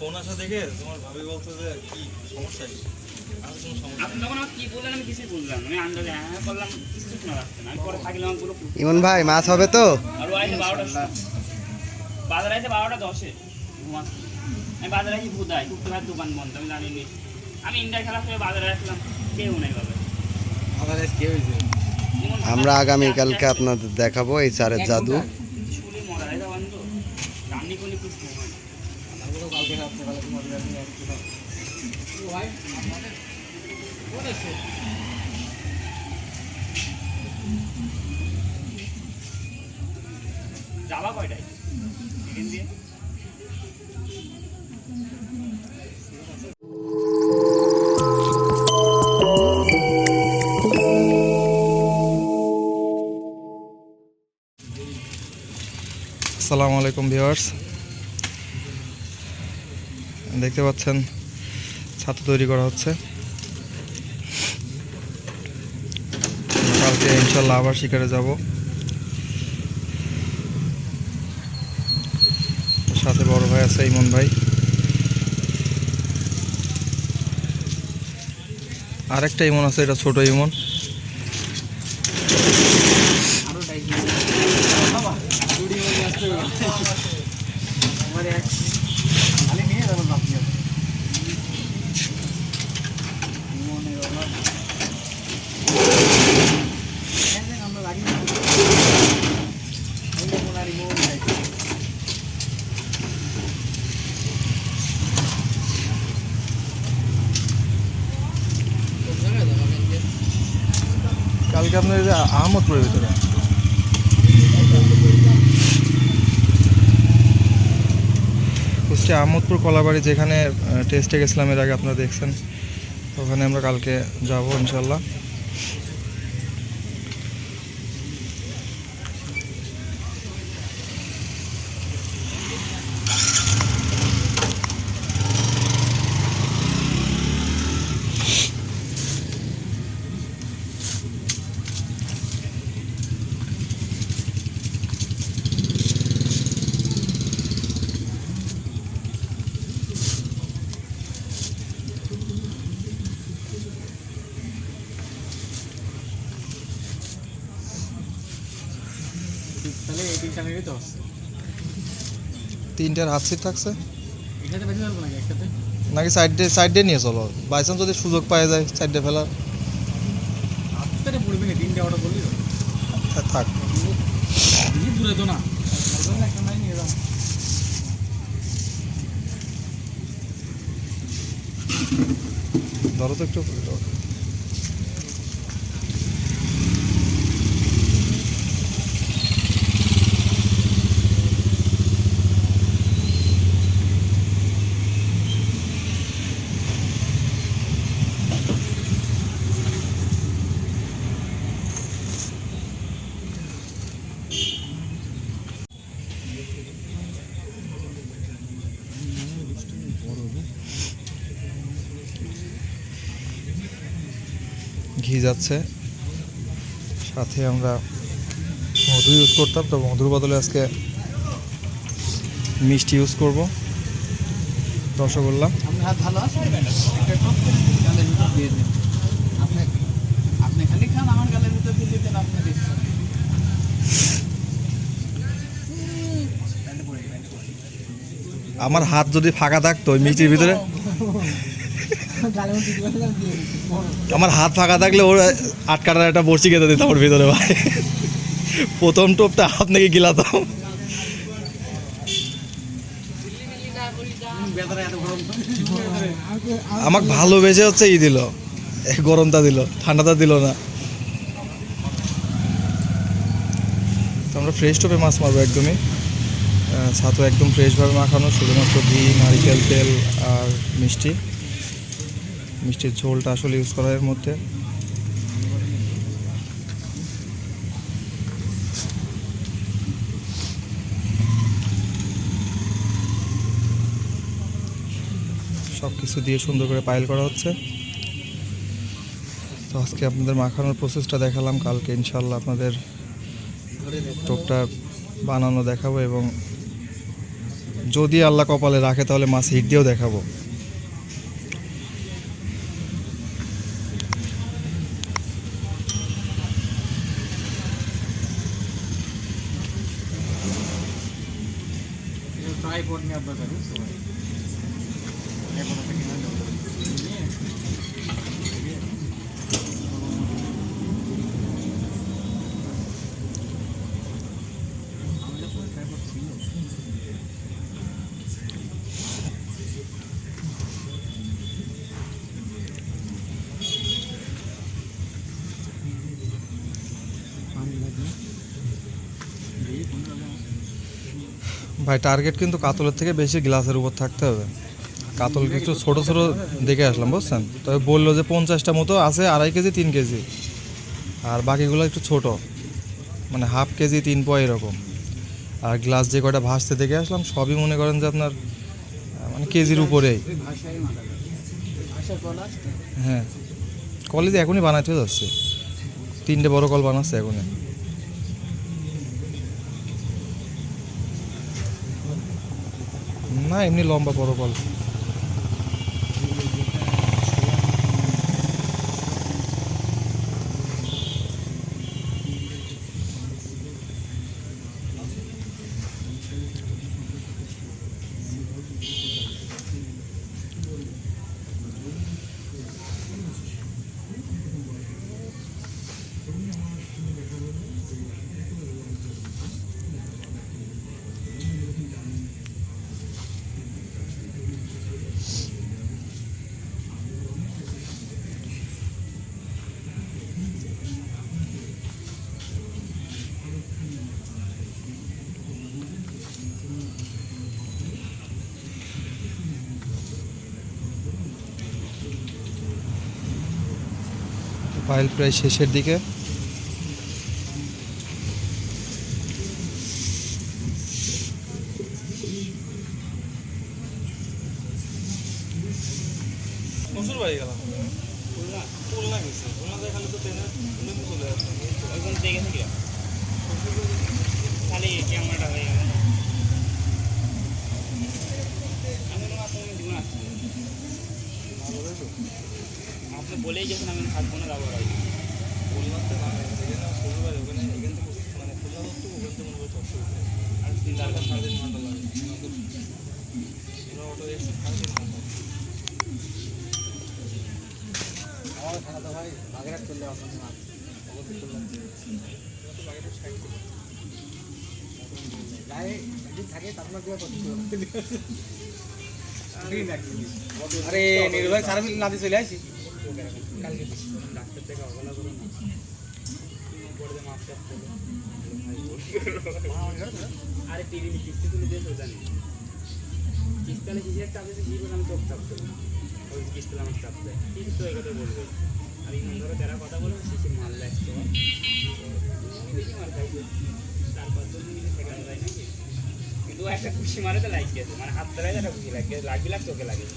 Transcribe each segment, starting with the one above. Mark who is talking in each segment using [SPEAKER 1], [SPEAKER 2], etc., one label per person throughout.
[SPEAKER 1] Phone আসা দেখে তোমার ভাবি বলতো যে কি সমস্যা কি? আর কোনো সমস্যা
[SPEAKER 2] আপনি তখন আমাকে কি বললেন আমি কিছুই বুঝলাম না। আমি আন্দাজে হ্যাঁ বললাম, কিছু শোনা যাচ্ছে না। আমি পরে থাকলাম পুরো
[SPEAKER 3] ইমন ভাই মাছ হবে তো?
[SPEAKER 2] আর ও আইতে 12টা, বাজার আইতে 12টা 10-এ ঘুমাচ্ছি। আমি বাজারে আইছি ভুদাই, টুকটুক ভাই দোকান বন্ধ, আমি জানিনি। আমি ইন্ডিয়া খেলা খেলে বাজারে আসলাম, কেউ নেই বাজারে।
[SPEAKER 1] আমার আজ কি হয়েছে?
[SPEAKER 3] আমরা আগামীকালকে আপনাদের দেখাবো এই চারের জাদু।
[SPEAKER 2] শুলে মরা যায় বন্ধ, রান্নি করলে কিছু হয় না।
[SPEAKER 1] তারপরে কালকে রাত্রেবেলা তোমার আমি আসছিলাম। ভাই আমাদের কোন আছে?
[SPEAKER 2] যাবা কয়টায় এখান দিয়ে?
[SPEAKER 4] আসসালামু আলাইকুম ভিউয়ার্স, দেখতে পাচ্ছেন ছাতু তৈরি করা হচ্ছে। কালকে ইনশাল্লাহ আবার শিকারে যাব। সাথে বড় ভাই আছে ইমন ভাই, আরেকটা ইমন আছে, এটা ছোট ইমন। কালকে আপনার এই যে আহমদপুরের ভিতরে কুষ্টিয়া আহমদপুর কলাবাড়ি, যেখানে টেস্টে গেছিলাম এর আগে, আপনারা দেখছেন। ওখানে আমরা কালকে যাব ইনশাল্লাহ।
[SPEAKER 1] তাহলে এই তিনটা নেই তো?
[SPEAKER 4] তিনটার হাত সিট থাকছে
[SPEAKER 1] এখানে বেশি যাবো নাকি একসাথে?
[SPEAKER 4] নাকি সাইড দিয়ে নিয়ে চলো, বাইচান্স যদি সুযোগ পাওয়া যায় সাইড দিয়ে ফেলার।
[SPEAKER 1] আপনারা পড়বে না তিনটা অর্ডার করলি
[SPEAKER 4] থাক,
[SPEAKER 1] বেশি দূরে তো না, একটা নাই নিয়ে যাও।
[SPEAKER 4] ধরো তো একটু। ঘি যাচ্ছে, সাথে আমরা মধু ইউজ করতাম, তো মধুর বদলে আজকে মিষ্টি ইউজ করব, রসগোল্লা।
[SPEAKER 1] আপনার হাত ভালো আছে? একটা টপ গালের ভিতর দিয়ে দিন। আপনি আপনি খালি খান, আমার গালের ভিতর দিয়ে দিতেন আপনি দিচ্ছেন।
[SPEAKER 4] আমার হাত যদি ফাঁকা থাকতো ওই মিষ্টির ভিতরে, আমার হাত ফাঁকা থাকলে ওর আটকাটার একটা বড়শি গেঁথে দিতাম ওর ভিতরে ভাই। প্রথম টোপটা আপনাকে গিলাতাম। আমাকে ভালোবেসে হচ্ছে ই দিল, গরমটা দিল, ঠান্ডাটা দিল না। তো আমরা ফ্রেশ টোপে মাছ মারবো একদমই। ছাতু একদম ফ্রেশভাবে মাখানো, শুধুমাত্র ঘি, নারিকেল তেল আর মিষ্টি। মিষ্টির ঝোলটা আসলে ইউজ করা এর মধ্যে। সব কিছু দিয়ে সুন্দর করে পাইল করা হচ্ছে। তো আজকে আপনাদের মাখানোর প্রসেসটা দেখালাম, কালকে ইনশাল্লাহ আপনাদের টোপটা বানানো দেখাবো এবং যদি আল্লাহ কপালে রাখে তাহলে মাছ হিট দিয়েও দেখাবো।
[SPEAKER 1] ট্রাইপড নিয়ে দরকার বুঝতে পারি
[SPEAKER 4] ভাই টার্গেট কিন্তু কাতলের থেকে বেশি গ্লাসের উপর থাকতে হবে। কাতলকে একটু ছোট ছোট দেখে আসলাম বুঝছেন, তবে বললো যে 50টা মতো আছে 2.5 কেজি 3 কেজি, আর বাকিগুলো একটু ছোট মানে হাফ কেজি 3 পোয়া এরকম। আর গ্লাস যে কয়টা ভাসতে দেখে আসলাম সবই মনে করেন যে আপনার মানে কেজির উপরেই। হ্যাঁ কলেজে এখনই বানাইতে যাচ্ছে, 3টে বড় কল বানাচ্ছে এখনই। না এমনি লম্বা বড় কল। পাইল প্রায় শেষের দিকে। শ্বশুরবাড়ি গেলাম, খুলনা গেছি, খুলনা দেখালে তো ট্রেনে চলে আসলাম।
[SPEAKER 2] ওইখান থেকে থেকে খালি ক্যামেরাটা হয়ে গেল। আপনি বলেই গেছেন আমি থাকবো না, যাবো আর
[SPEAKER 4] খুলনাতে মানে যেখানে শ্বশুরবাড়ি ওখানে এখান থেকে মানে খুলনা ধরতে ওখান থেকে মনে করছে
[SPEAKER 2] আর
[SPEAKER 4] 3-4 ঘন্টা লাগে। অটো এসে 3.5 ঘন্টা।
[SPEAKER 1] আমার খানা তো ভাই আগের চললে অসম্ভব না অবশ্যই চললাম তো বাকিটা সাইড করে গায়ে যদি থাকে তারপর দিয়ে করতে আরে নির্ভয় সার্ভিস না দিয়ে চলে আসি কালকে ডাক্তার থেকে অবলা করো না পরে যে মাছ কাটতে
[SPEAKER 2] আরে টিভি কিস্তি তুলে দিয়ে তো জানি কিস্তালে কিসের চাপ দিতে কি করে আমি চোখ চাপ দেবো, ওই কিস্তালে আমার চাপ দেয় ঠিক তো এই কথা বলবে। আর ইমান ধরো যারা কথা বলবে সে মাল লাগছে বেশি মার খাইছে, 4-5 মিনিট সেকেন্ড যায় নাকি, কিন্তু একটা খুশি মারে তো লাইক গেছে মানে হাত ধরাই একটা খুশি লাগে লাগবে লাগ চোখে লাগে।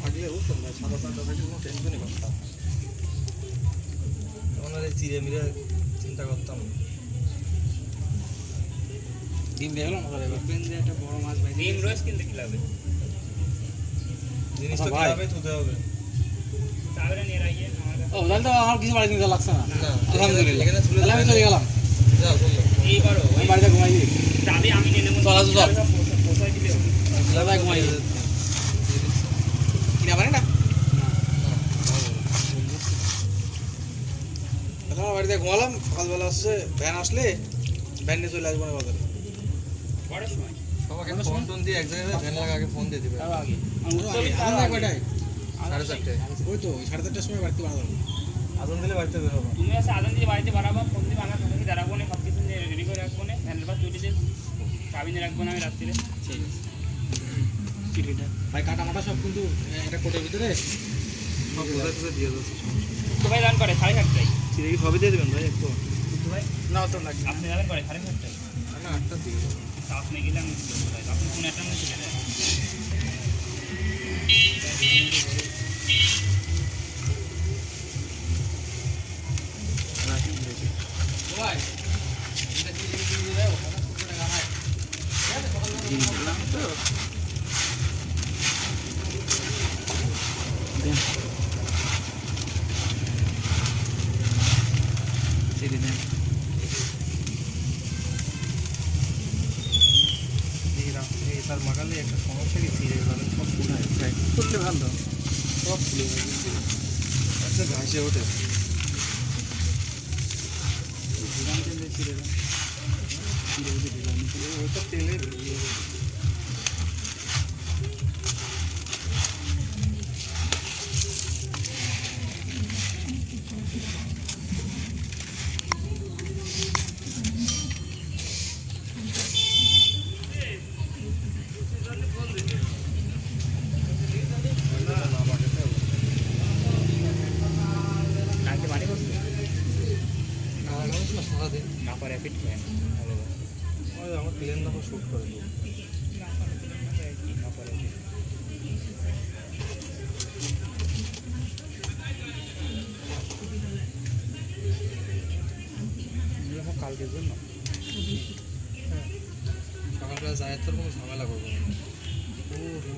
[SPEAKER 4] থাকলে বুঝছেন না 7-8টা থাকলে কোনো টেনশনই করতাম তখন আর চিড়ে মিরে চিন্তা করতাম।
[SPEAKER 1] ডিম দিয়ে গেলাম
[SPEAKER 2] একটা বড় মাছ ভাই ডিম রোজ কিনতে কি লাগবে,
[SPEAKER 4] জিনিসটা কিভাবে ধুতে হবে
[SPEAKER 2] চাবরা নিয়ে রাখিয়ে আমার
[SPEAKER 1] ও তাহলে তো আমার কিছু বাড়ি নিতে লাগছে না
[SPEAKER 4] আলহামদুলিল্লাহ। এখানে চলে
[SPEAKER 1] তাহলে আমি চলে গেলাম
[SPEAKER 4] যাও চলো
[SPEAKER 2] এইবারও
[SPEAKER 1] আমি বাড়িতে ঘুমাই দিই
[SPEAKER 2] চাবি আমি নিয়ে নেবো,
[SPEAKER 1] চল, আসো, চল।
[SPEAKER 2] পোষাই দিলে
[SPEAKER 1] দাদা ঘুমাই দিই কিনা পারে না এখন আমার বাড়িতে ঘুমালাম, সকালবেলা আসছে ভ্যান আসলে ভ্যান নিয়ে চলে আসবো না বাজারে
[SPEAKER 2] পরের সময়
[SPEAKER 4] সবাইকে ফোন টোন দিয়ে এক জায়গায় ভ্যান লাগা আগে ফোন দিয়ে দিবে।
[SPEAKER 2] তার আগে
[SPEAKER 1] কয়টায়
[SPEAKER 4] 4:30টায়
[SPEAKER 1] ওই তো 4:30টার সময় বাড়িতে বানাবো
[SPEAKER 4] আদন দিলে বাড়িতে বেরোবো।
[SPEAKER 2] তুমি আছে আদান দিয়ে বাড়িতে বাড়াবো, ফোন দিয়ে বানাবো, তুমি দাঁড়াবো না, সব কিছু রেডি করে রাখবো না, ভ্যানের পর চুটিতে চাবি নিয়ে রাখবো না আমি রাত্রিরে।
[SPEAKER 1] ঠিক আছে চিঠিটা ভাই কাটা মাটা সব কিন্তু একটা কোটের ভিতরে
[SPEAKER 4] সব কোথায় কোথায় দিয়ে যাচ্ছে
[SPEAKER 2] তো ভাই দান করে 7:30টায়
[SPEAKER 4] চিড়ে কি সবই দিয়ে দেবেন ভাই একটু?
[SPEAKER 2] তো ভাই
[SPEAKER 1] না তো লাগবে
[SPEAKER 2] আপনি যাবেন করে 7:30টায়
[SPEAKER 1] না 8টার দিকে
[SPEAKER 2] আপনি গেলে আমি আপনি কোন একটা মধ্যে চলে যাবেন।
[SPEAKER 1] রাখি দিলাম তো দেন ছেড়ে দেন
[SPEAKER 4] তার মাগালে একটা সমস্যা কি ছিঁড়ে গেল সব
[SPEAKER 1] করলে ভালো
[SPEAKER 4] সব ফুলে একটা ঘাসে ওঠে
[SPEAKER 1] দিলাম তেলে ছিঁড়ে দেন ছিঁড়ে দিলাম
[SPEAKER 4] ওইটা তেলে বেরিয়ে যাবে।
[SPEAKER 2] কালকে বাড়ি করছি
[SPEAKER 4] সারাদিন
[SPEAKER 2] কাপড় র্যাপিড খেয়ে
[SPEAKER 4] আমার প্লেন দেখো শ্যুট করে দেবো
[SPEAKER 2] কাপড় র্যাপিড কালকের জন্য
[SPEAKER 4] সকালবেলা যায় তোর কোনো ঝামেলা করবো না ও রুটি